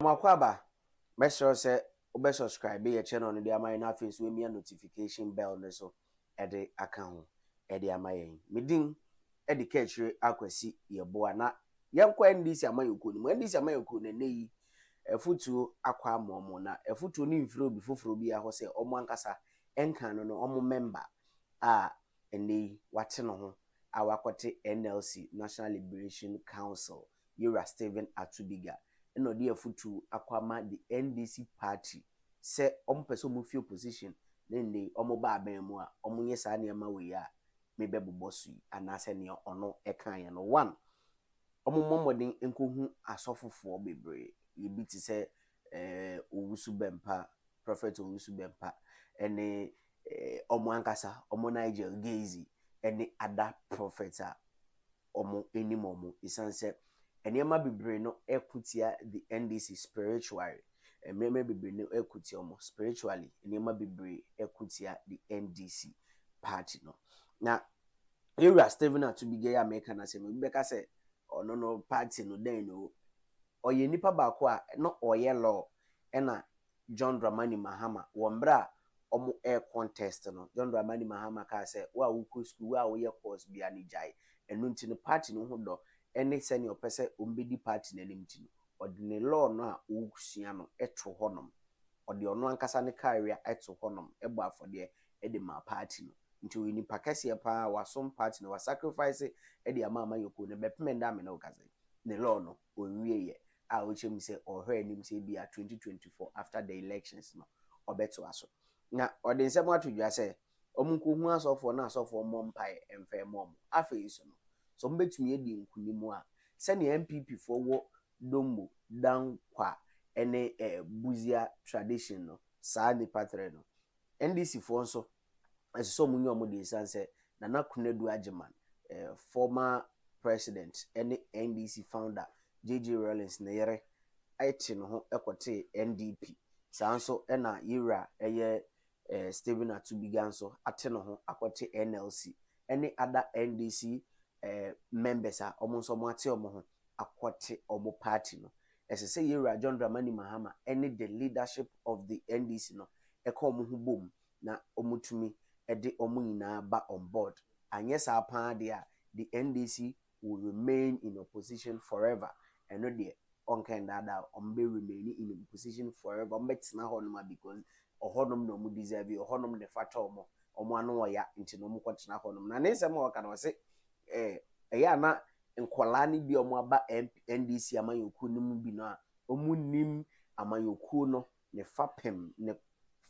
Makwaba, make sure say ube subscribe your channel on the amay na face we me notification bell ne so ede account ede amay. Midin ede catchere akwasi ye boa na yankwa ndisi amayoko ni ndisi amayoko ne neyi efutu akwa momo na efutu ni mfiro bi foforo bi aho se omo ankasa enkan no omo member a ene wate no ho awakote NLC National Liberation Council Yura Stephen Atubiga no dey afutu akwama the NDC party se omo pese omo fi opposition ne omo ba aban mu a omo nye sa ne ma we ya mebe bobosu anase ne ono ekan ye no one omo momodin enkohu asofofo bebre yebi ti se owusu bempa prophet owusu bempa ene omo ankasa omo Nigel Gazy ene other prophets omo enimomo isanse enema bebre no ekutia the NDC spiritually ememe bebre no ekutia omo spiritually enema bebre ekutia the NDC party no na Area Stephen Atubiga ya America na se me beka se ono no party no den no oye nipa baako a no oye law ena John Dramani Mahama wombra omo air contest no John Dramani Mahama ka se wa wuko school wa wo ye course bia ni jai enu nti no party no ho do ene se ne opese ombedi party na nim ti odine law no a wusua no eto honom ode ono ankasa ne career eto honom ebo afode ede ma party no nti we ni pakase pa wasom party no wa sacrifice ede ama yoko ne bepemenda me na okaze ne law no onwie ye a o chem se ohwe anim se bia 2024 after the elections no obeto aso na ode nsem atodwa se omunkohu asofo na asofo mompai emfe mom afi so no so mbetumi edi nkunimu a se ne MPP fo wo dombo dankwa ene buzia tradition no saa ni patre no NDC fo nso eso munyo mo de sanse na nakunadu ajeman former president ene NDC founder JJ Rollins na yere aiti no ho ekote NDP sanso ena yira eye Stephen Atubiga nso ate no ho akote NLC any other NDC members a omonso mo ate omo ho akote omo party no esese yira John Dramani Mahama any the leadership of the NDC no eko omo hu bom na omutumi ede omo nyina ba on board anyesa apa dia the NDC will remain in opposition forever and no dey on kind that be remain in opposition forever betina honoma because ohonom no mu deserve ohonom ne fata omo ano ya nti no mu kwatena honom na ne sem o ka no se eya na nkola ni bi omo aba NDC amanyoku nim bi no a omu nim amanyoku no ne fapem ne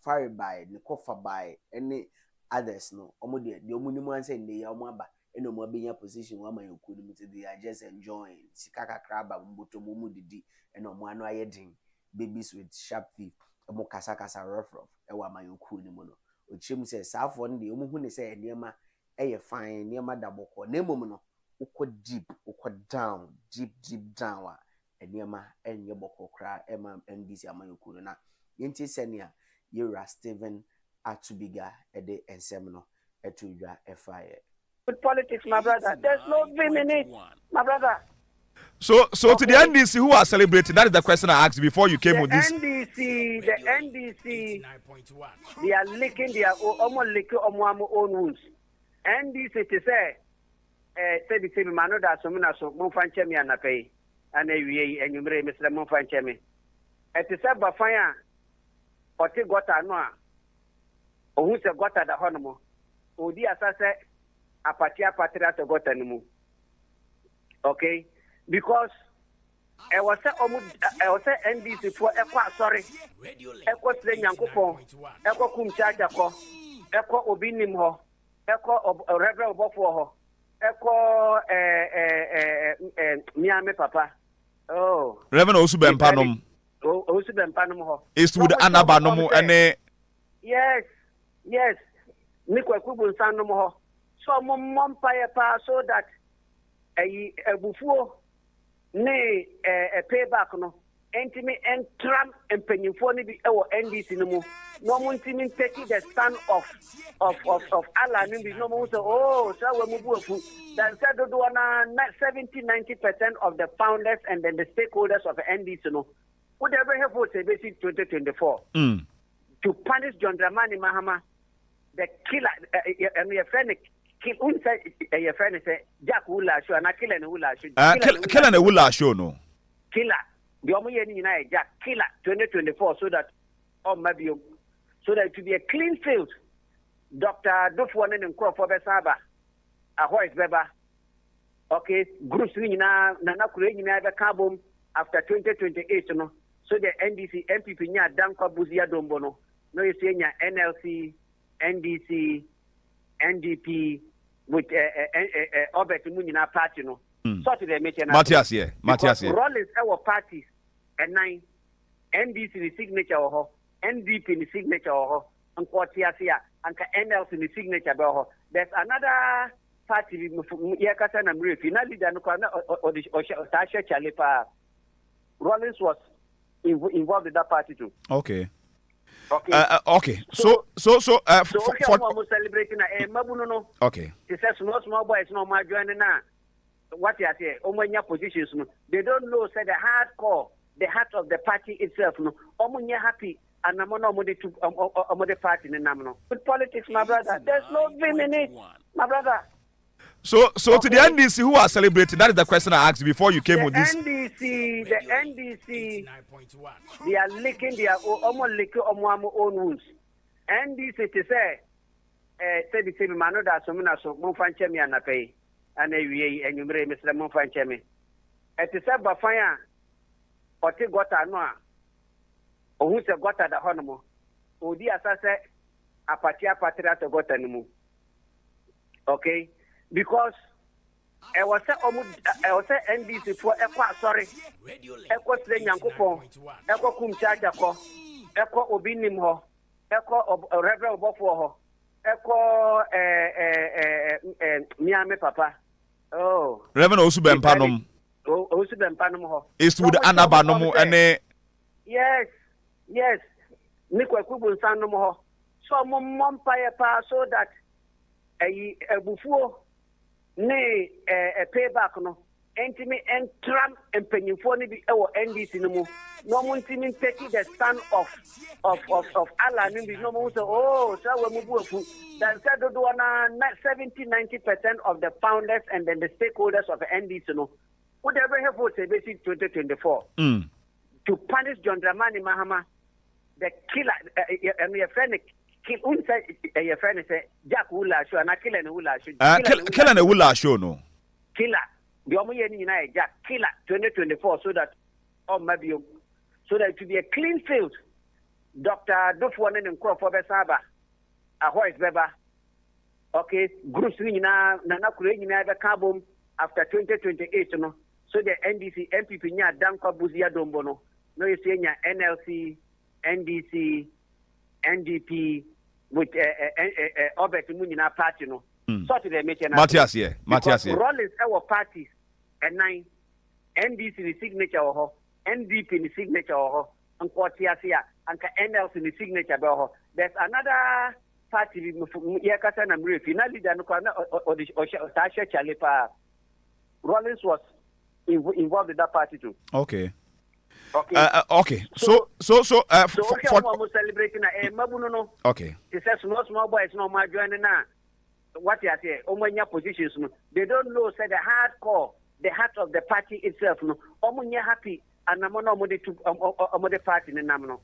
fire by ne kofa by any others no omo de omu nim anse ne ya omo aba eno mo abenya position wa amanyoku nim te they are just enjoying sikaka kraba mboto mu didi eno mo ano ayedin babies with sharp teeth emo kasa rough ewa amanyoku nim no ochim se saafo no de omu hu ne se enema eye fine enema daboko na emom no uko deep uko deep down wa enema enye boko kra ema NDC amanyoku na yenti senia Yura Stephen Atubiga ede ensem no etudwa fire with politics, my brother. There's no vim in it, my brother. So to the NDC who are celebrating, that is the question I asked before you came with this. The NDC, they are licking their almost licking own wounds. NDC to say, the same man that so many so Monfanchemi and pay, and you may Mr. Monfanchemi. At the same fire, or take got a noa, or who's a got at the honomo, or the assassin. Apatia patria to got anymore. Okay? Because I was NDC for sorry. Echo Yankopo, Echo Kum Chachako, Echo Obinimo, Echo Reverend Bofo, Echo Miami Papa. Oh. Reverend Osubem Panum. Osubem Panum. Is with Anabanomo and yes. Nikwa Kubun Sanomo. So mom pa so that a buffo ne a payback no entimi entram empenyimfo ni bi e wo NDC no mu no mo ntimi take the stand of Allah ni bi no mo say oh so we mu buafu then said do na 70-90% of the founders and then the stakeholders of NDC no would have votes in 2024 to punish John Dramani Mahama, the killer, and your friend, your friend say Jack Wula show and I kill and Wula show. Kill and Wula show no. Killer. The Omoye United Jack killer 2024 so that maybe so that it will be a clean field. Dr. Dufwanen and Crawford Saba, a horse beba. Okay, groups na kure nyina be carbon after 2028 no. So the NDC MPP nya danko buzia dombo no. No you say nya NLC, NDC, NDP with Obet Munina party no. So to the mention Matthias here. Rollins our parties and 9 NDC the signature or NDP the signature or and Quartiasia and NLC the signature or there's another party yakasa na mre finally dan ko na or Tasha Chalepa Rollins was involved in that party too. Okay. Okay. So for celebrating mabuno no. Okay. It says small boys no ma joining na what you say omonya positions no. They don't know say the hardcore, the heart of the party itself no. Omonya happy and amono omode party ni namno. With politics my brother, there's no vim in it. My brother. So to the NDC who are celebrating, that is the question I asked before you came with this. The NDC, they are licking their own wounds. NDC to say the same man that some so Monfanchemi and pay and we and you may Mr. Monfanchemi. At the Sabba fire or take got a noa or who's a got at the honeymoon. O dear Sassa, a patia patria to got anymore. Okay. Because I was NDC for sorry. Echo Slen Yankopo, Echo Kum Chachako, Echo Obinim Ho, Echo Reverend Bofo, Echo Miami Papa. Oh, Reverend Osubem Panum. Osubem Panum Ho. Is with Anabanomo and yes. Nico Kubun Sanomo. So Mom Paya so that a buffo. Ne payback no entimi entram empenyimfo ne bi e wo NDC no mu no mo ntimi take the stand of Allah no bi no mo say oh so we mu buafu dan said do na 70-90% of the founders and then the stakeholders of NDC no would ever have voted basic 2024 to punish John Dramani Mahama the killer and your friend your friend say Jack Wula show and I kill and Wula show. Kill and Wula show no. Killer. The Omoye United Jack killer 2024 so that maybe so that it will be a clean field. Dr. Dufwanen and Crawford Saba, a horse beba. Okay, groups na kure nyina be carbon after 2028 no. So the NDC MPP nya danko buzia dombo no. No you say nya NLC, NDC, NDP with Obet Munina party no. So to the mention Matthias here. Rollins our parties and 9 NDC the signature or NDP the signature or and Quartiasia and NLC the signature or there's another party yakasa na mre finally dan ko na or Tasha Chalepa Rollins was involved in that party too. Okay. So for celebrating mabuno no. Okay. It says small boys no ma joining na what you say omonya positions no. They don't know say the hardcore, the heart of the party itself no. Omonya happy and amono omode party ni namno.